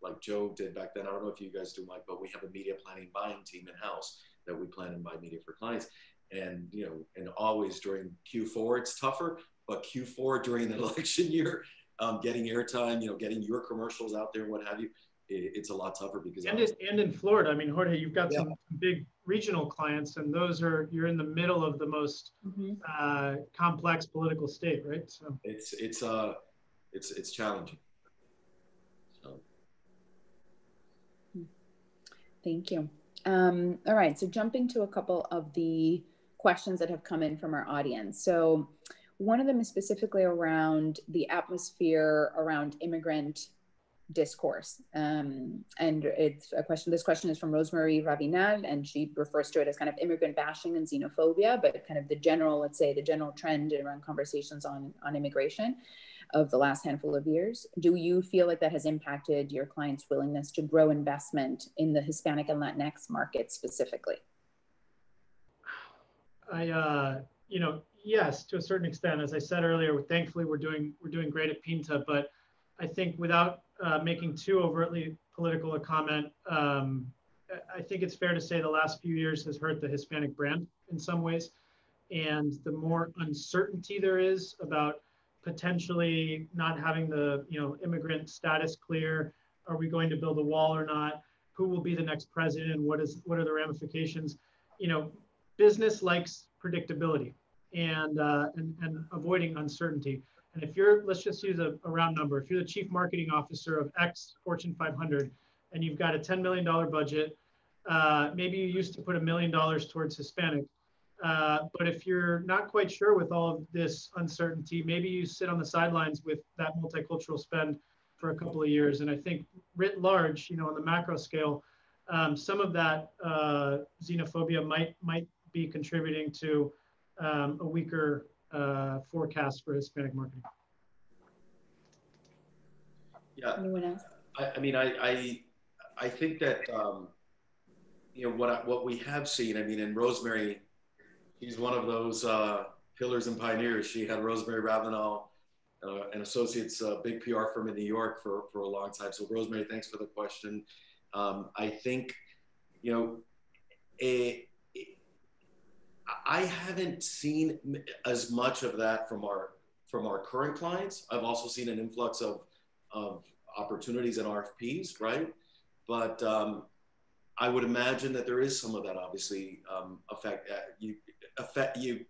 like Joe did back then. I don't know if you guys do, Mike, but we have a media planning buying team in house that we plan and buy media for clients, and and always during Q4 it's tougher, but Q4 during the election year. Getting airtime, getting your commercials out there and what have you, it's a lot tougher because and in Florida, I mean, Jorge, you've got some big regional clients, and you're in the middle of the most complex political state, right? So it's challenging. So. Thank you. All right, so jumping to a couple of the questions that have come in from our audience. So one of them is specifically around the atmosphere around immigrant discourse. And it's a question, this question is from Rosemary Ravinal, and she refers to it as kind of immigrant bashing and xenophobia, but kind of the general, let's say the general trend around conversations on immigration of the last handful of years. Do you feel like that has impacted your clients' willingness to grow investment in the Hispanic and Latinx market specifically? Yes, to a certain extent. As I said earlier, thankfully we're doing great at Pinta, but I think without making too overtly political a comment, I think it's fair to say the last few years has hurt the Hispanic brand in some ways. And the more uncertainty there is about potentially not having the immigrant status clear, are we going to build a wall or not? Who will be the next president? And what are the ramifications? Business likes predictability and avoiding uncertainty. And if let's just use a round number. If you're the chief marketing officer of X Fortune 500 and you've got a $10 million budget, maybe you used to put $1 million towards Hispanic. But if you're not quite sure with all of this uncertainty, maybe you sit on the sidelines with that multicultural spend for a couple of years. And I think writ large, on the macro scale, some of that xenophobia might be contributing to a weaker forecast for Hispanic marketing. Yeah. Anyone else? I mean, I think that what we have seen. I mean, and Rosemary, she's one of those pillars and pioneers. She had Rosemary Ravenel and Associates, a big PR firm in New York for a long time. So Rosemary, thanks for the question. I think I haven't seen as much of that from our current clients. I've also seen an influx of opportunities and RFPs, right? But I would imagine that there is some of that obviously affect you.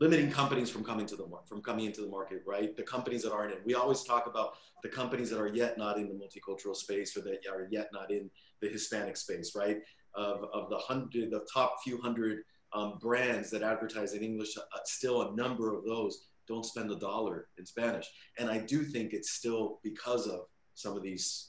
limiting companies from coming into the market, right? The companies that aren't in. We always talk about the companies that are yet not in the multicultural space, or that are yet not in the Hispanic space, right? Of the top few hundred brands that advertise in English, still a number of those don't spend $1 in Spanish. And I do think it's still because of some of these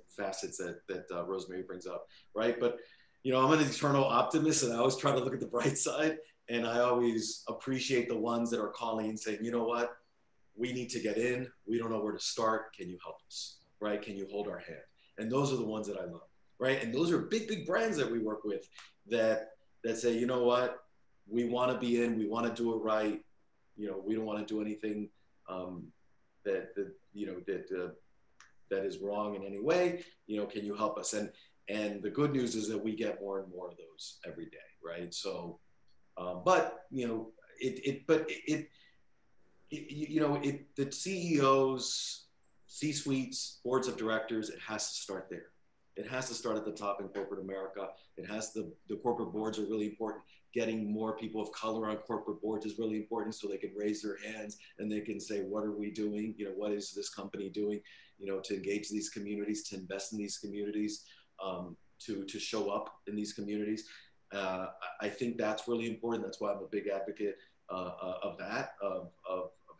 facets that Rosemary brings up, right? But I'm an eternal optimist, and I always try to look at the bright side. And I always appreciate the ones that are calling and saying, you know what, we need to get in. We don't know where to start. Can you help us, right? Can you hold our hand? And those are the ones that I love, right? And those are big, big brands that we work with that say, you know what, we want to be in. We want to do it right. We don't want to do anything that is wrong in any way. Can you help us? And the good news is that we get more and more of those every day, right? So. But the CEOs, C-suites, boards of directors, it has to start there. It has to start at the top in corporate America. The corporate boards are really important. Getting more people of color on corporate boards is really important, so they can raise their hands and they can say, what are we doing? What is this company doing? To engage these communities, to invest in these communities, to show up in these communities. I think that's really important. That's why I'm a big advocate of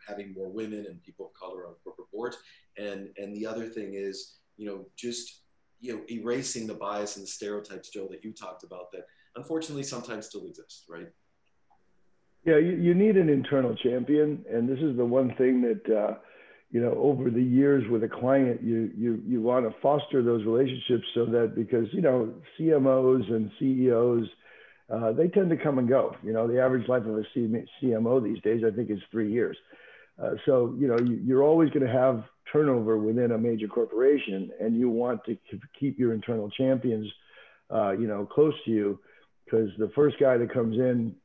having more women and people of color on corporate boards. And the other thing is, erasing the bias and the stereotypes, Joe, that you talked about, that unfortunately sometimes still exist, right? Yeah, you need an internal champion. And this is the one thing that, over the years with a client, you want to foster those relationships, so that, because, CMOs and CEOs, they tend to come and go. The average life of a CMO these days, I think, is 3 years. So, you're always going to have turnover within a major corporation, and you want to keep your internal champions, close to you, because the first guy that comes in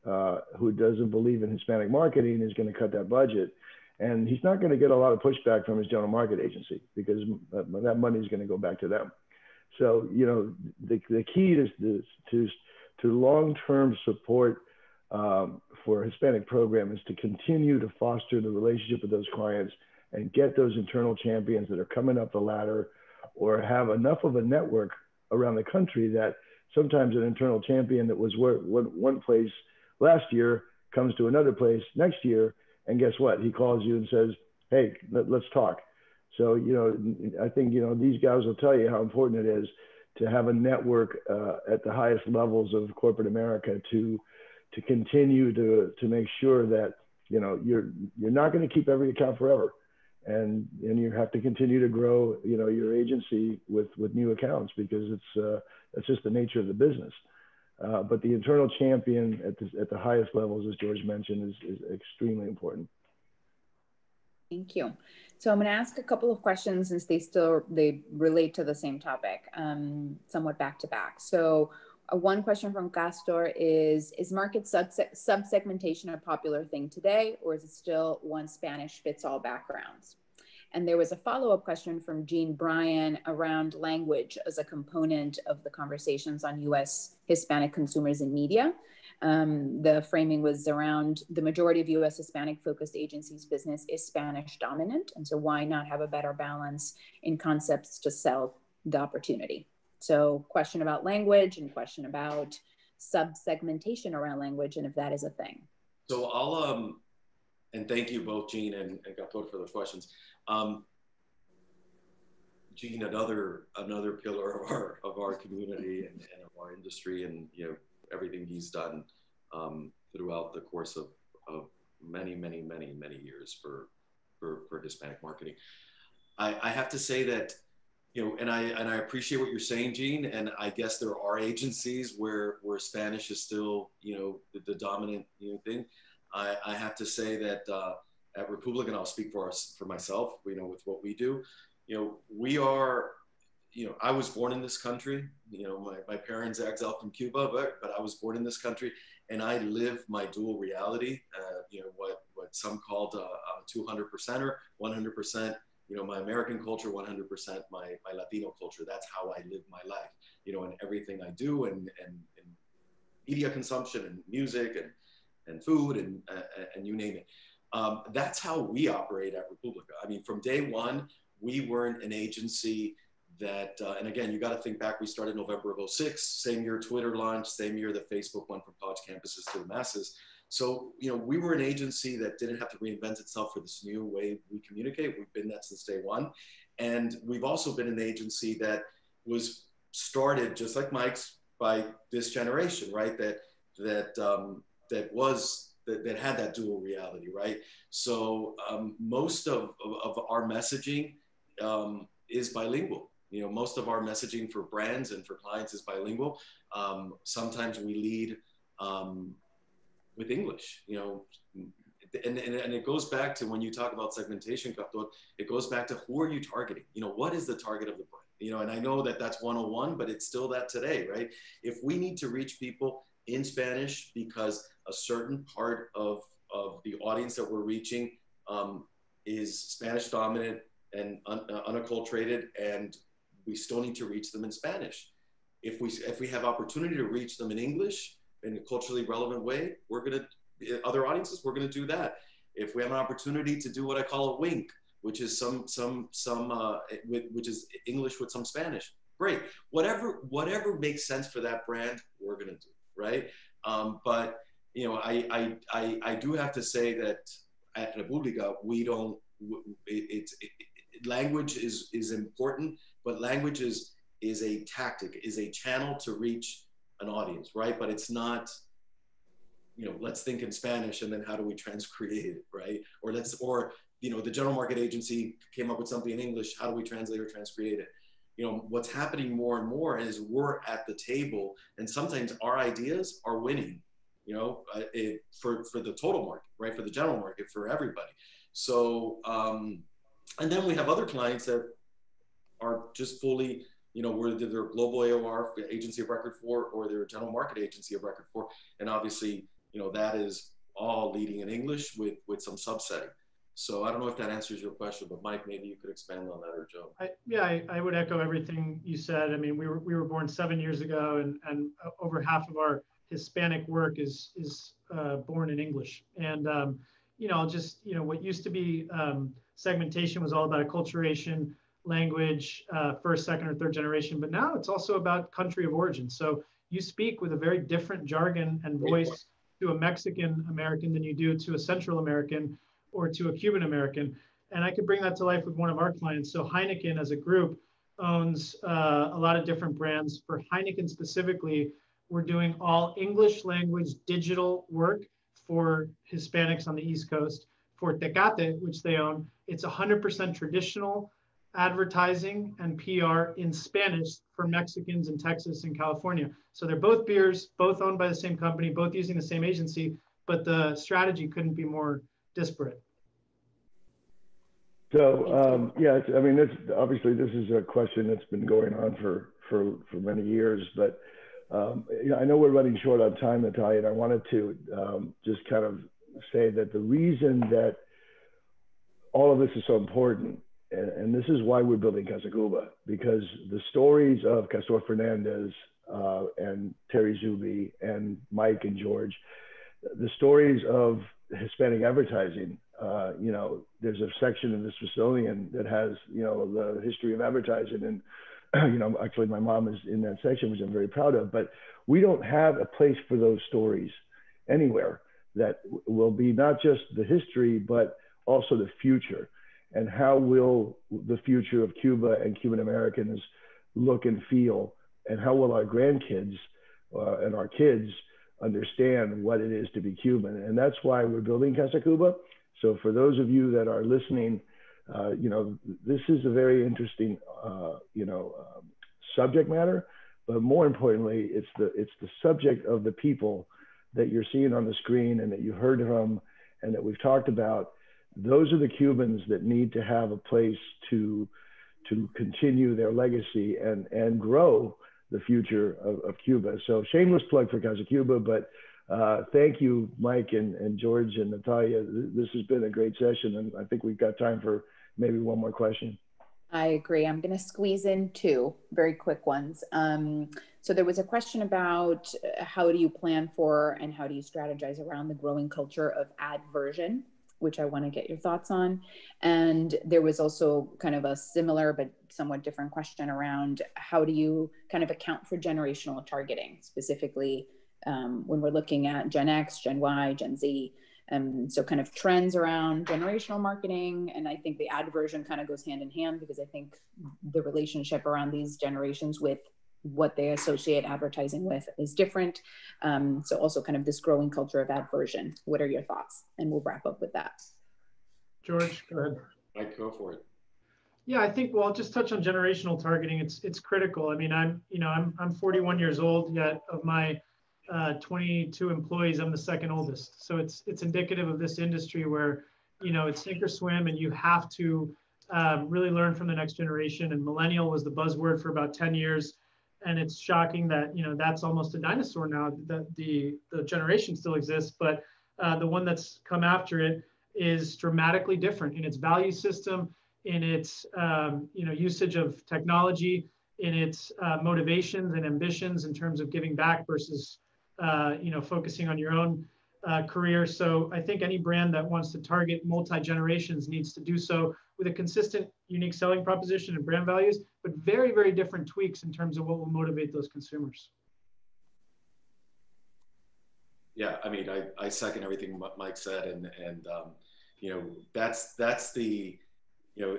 who doesn't believe in Hispanic marketing is going to cut that budget. And he's not going to get a lot of pushback from his general market agency, because that money is going to go back to them. So, the key to long-term support for a Hispanic program is to continue to foster the relationship with those clients and get those internal champions that are coming up the ladder, or have enough of a network around the country that sometimes an internal champion that was one place last year comes to another place next year. And guess what? He calls you and says, hey, let's talk. So, I think, these guys will tell you how important it is to have a network at the highest levels of corporate America to continue to make sure that, you're not going to keep every account forever. And you have to continue to grow, your agency with new accounts, because that's just the nature of the business. But the internal champion at the highest levels, as George mentioned, is extremely important. Thank you. So I'm going to ask a couple of questions, since they relate to the same topic, somewhat back to back. So one question from Castor is market sub-segmentation a popular thing today, or is it still one Spanish fits all backgrounds? And there was a follow-up question from Jean Bryan around language as a component of the conversations on U.S. Hispanic consumers in media. The framing was around the majority of U.S. Hispanic-focused agencies' business is Spanish dominant, and so why not have a better balance in concepts to sell the opportunity? So question about language and question about sub-segmentation around language, and if that is a thing. So I'll, and thank you both, Jean and Gator, for those questions. Jean, another pillar of our community and of our industry, and everything he's done throughout the course of many years for Hispanic marketing. I have to say that, and I appreciate what you're saying, Jean, and I guess there are agencies where Spanish is still the dominant thing. I have to say that at Republic, and I'll speak for myself, with what we do, we are, I was born in this country, my parents exiled from Cuba, but I was born in this country, and I live my dual reality, what some called a 200%er, 100%, my American culture, 100% my Latino culture. That's how I live my life, and everything I do, and media consumption and music and food and you name it. That's how we operate at Republica. I mean, from day one, we weren't an agency that, and again, you got to think back, we started November of 06, same year Twitter launched, same year that Facebook went from college campuses to the masses. So, you know, we were an agency that didn't have to reinvent itself for this new way we communicate. We've been that since day one. And we've also been an agency that was started, just like Mike's, by this generation, right? That had that dual reality, right? So most of our messaging is bilingual. You know, most of our messaging for brands and for clients is bilingual. Sometimes we lead with English, you know, and it goes back to when you talk about segmentation, Captor, it goes back to who are you targeting? You know, what is the target of the brand? You know, and I know that that's 101, but it's still that today, right? If we need to reach people in Spanish because a certain part of the audience that we're reaching is Spanish dominant and unacculturated, and we still need to reach them in Spanish. If we have opportunity to reach them in English in a culturally relevant way, we're gonna, other audiences, we're gonna do that. If we have an opportunity to do what I call a wink, which is which is English with some Spanish, great. Whatever makes sense for that brand, we're gonna do, right? But you know, I do have to say that at Republica, we don't. Language is important, but language is a tactic, is a channel to reach an audience, right? But it's not, you know, let's think in Spanish and then how do we transcreate it, right? Or you know, the general market agency came up with something in English, how do we translate or transcreate it? You know, what's happening more and more is we're at the table, and sometimes our ideas are winning, you know, for the total market, right? For the general market, for everybody. So, and then we have other clients that are just fully, you know, where they're global AOR agency of record for, or they're a general market agency of record for. And obviously, you know, that is all leading in English with some subsetting. So I don't know if that answers your question, but Mike, maybe you could expand on that, or Joe. I would echo everything you said. I mean, we were born 7 years ago, and over half of our Hispanic work is born in English. And you know, just, you know, what used to be segmentation was all about acculturation, language, first, second, or third generation, but now it's also about country of origin. So you speak with a very different jargon and voice to a Mexican American than you do to a Central American or to a Cuban American. And I could bring that to life with one of our clients. So Heineken as a group owns a lot of different brands. For Heineken specifically, we're doing all English language digital work for Hispanics on the East Coast. For Tecate, which they own, it's 100% traditional advertising and PR in Spanish for Mexicans in Texas and California. So they're both beers, both owned by the same company, both using the same agency, but the strategy couldn't be more disparate. So yeah, I mean, obviously this is a question that's been going on for many years, but you know, I know we're running short on time, Natalia, and I wanted to just kind of say that the reason that all of this is so important, and this is why we're building Casa Cuba, because the stories of Castor Fernandez and Terry Zuby and Mike and George, the stories of Hispanic advertising, you know, there's a section in the Smithsonian that has, you know, the history of advertising, and you know, actually my mom is in that section, which I'm very proud of, but we don't have a place for those stories anywhere that will be not just the history, but also the future. And how will the future of Cuba and Cuban Americans look and feel? And how will our grandkids and our kids understand what it is to be Cuban? And that's why we're building Casa Cuba. So for those of you that are listening, you know, this is a very interesting, you know, subject matter, but more importantly, it's the subject of the people that you're seeing on the screen and that you heard from and that we've talked about. Those are the Cubans that need to have a place to continue their legacy and grow the future of Cuba. So shameless plug for Casa Cuba, but thank you, Mike and George and Natalia. This has been a great session, and I think we've got time for maybe one more question. I agree. I'm going to squeeze in two very quick ones. So there was a question about how do you plan for and how do you strategize around the growing culture of adversion, which I want to get your thoughts on. And there was also kind of a similar but somewhat different question around how do you kind of account for generational targeting, specifically when we're looking at Gen X, Gen Y, Gen Z. So kind of trends around generational marketing. And I think the adversion kind of goes hand in hand because I think the relationship around these generations with what they associate advertising with is different. So also kind of this growing culture of adversion. What are your thoughts? And we'll wrap up with that. George, go ahead. Mike, go for it. Yeah, I think, well, I'll just touch on generational targeting. It's critical. I mean, I'm 41 years old, yet of my 22 employees, I'm the second oldest. So it's indicative of this industry where, it's sink or swim, and you have to really learn from the next generation. And millennial was the buzzword for about 10 years. And it's shocking that, that's almost a dinosaur now, that the generation still exists, but the one that's come after it is dramatically different in its value system, in its usage of technology, in its motivations and ambitions in terms of giving back versus focusing on your own career. So I think any brand that wants to target multi-generations needs to do so with a consistent, unique selling proposition and brand values, but very, very different tweaks in terms of what will motivate those consumers. Yeah, I mean, I second everything Mike said, and that's the,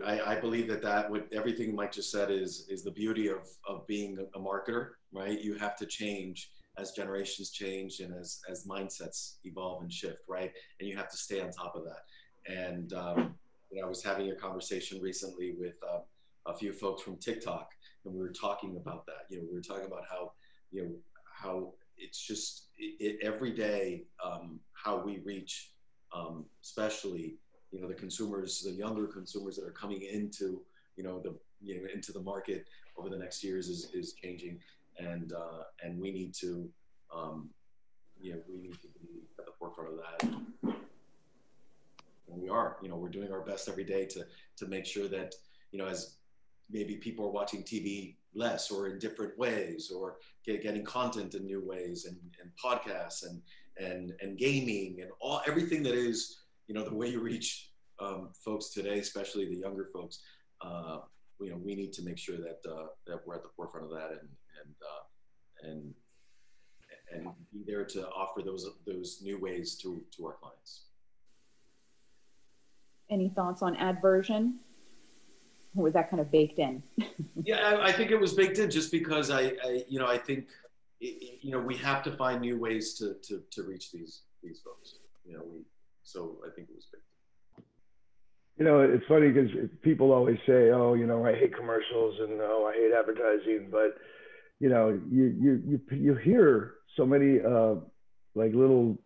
I believe that what everything Mike just said is the beauty of being a marketer, right? You have to change as generations change and as mindsets evolve and shift, right? And you have to stay on top of that. And I was having a conversation recently with a few folks from TikTok, and we were talking about that. We were talking about how it's just every day how we reach, especially the consumers, the younger consumers that are coming into into the market over the next years is changing, and we need to be at the forefront of that. And we are, we're doing our best every day to make sure that, as maybe people are watching TV less or in different ways, or getting content in new ways, and podcasts and gaming and everything that is, the way you reach folks today, especially the younger folks. We need to make sure that we're at the forefront of that and be there to offer those new ways to our clients. Any thoughts on adversion? Or was that kind of baked in? Yeah, I think it was baked in just because I think, we have to find new ways to reach these folks. So I think it was baked in. It's funny because people always say, oh, I hate commercials and I hate advertising, but you hear so many like little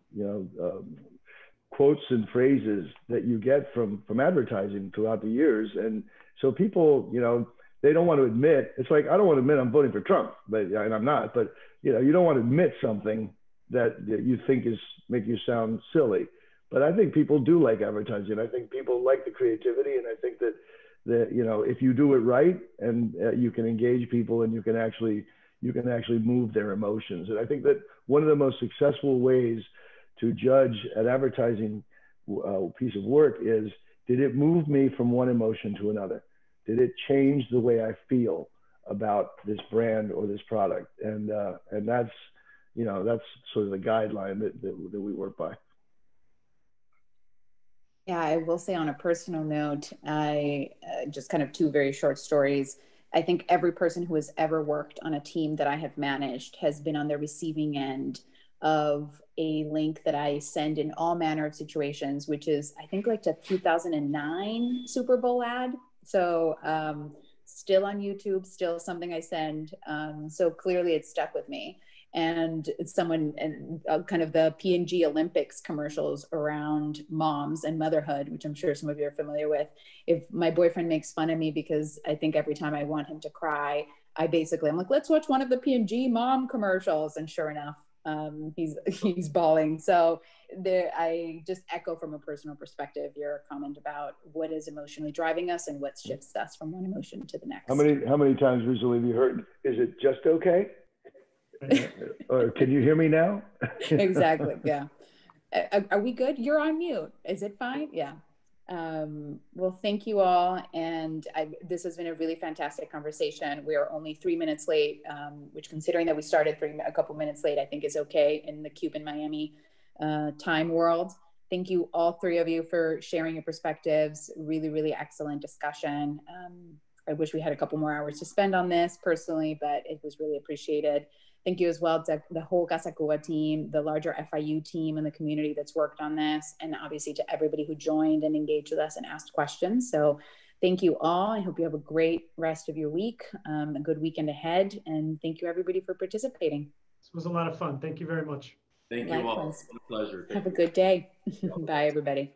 quotes and phrases that you get from advertising throughout the years, and so people they don't want to admit. It's like, I don't want to admit I'm voting for Trump, and I'm not, but you don't want to admit something that you think make you sound silly. But I think people do like advertising. I think people like the creativity, and I think that if you do it right, and you can engage people, and you can actually move their emotions. And I think that one of the most successful ways to judge an advertising piece of work is, did it move me from one emotion to another? Did it change the way I feel about this brand or this product? And that's sort of the guideline that we work by. Yeah, I will say on a personal note, I just kind of two very short stories. I think every person who has ever worked on a team that I have managed has been on the receiving end of a link that I send in all manner of situations, which is, I think, like the 2009 Super Bowl ad. So still on YouTube, still something I send. So clearly it's stuck with me. And someone, and kind of the P&G Olympics commercials around moms and motherhood, which I'm sure some of you are familiar with. If my boyfriend makes fun of me because I think every time I want him to cry, I'm like, let's watch one of the P&G mom commercials. And sure enough, He's bawling. So I just echo from a personal perspective your comment about what is emotionally driving us and what shifts us from one emotion to the next. How many times recently have you heard, is it just okay? Or can you hear me now? Exactly. Yeah. Are we good? You're on mute. Is it fine? Yeah. Well, thank you all. And this has been a really fantastic conversation. We are only 3 minutes late, which considering that we started a couple minutes late, I think is okay in the Cuban Miami time world. Thank you, all three of you, for sharing your perspectives. Really, really excellent discussion. I wish we had a couple more hours to spend on this personally, but it was really appreciated. Thank you as well to the whole Casa Cuba team, the larger FIU team and the community that's worked on this, and obviously to everybody who joined and engaged with us and asked questions. So thank you all. I hope you have a great rest of your week, a good weekend ahead, and thank you everybody for participating. This was a lot of fun. Thank you very much. Thank you all. It's a pleasure. Have a good day. Bye, everybody.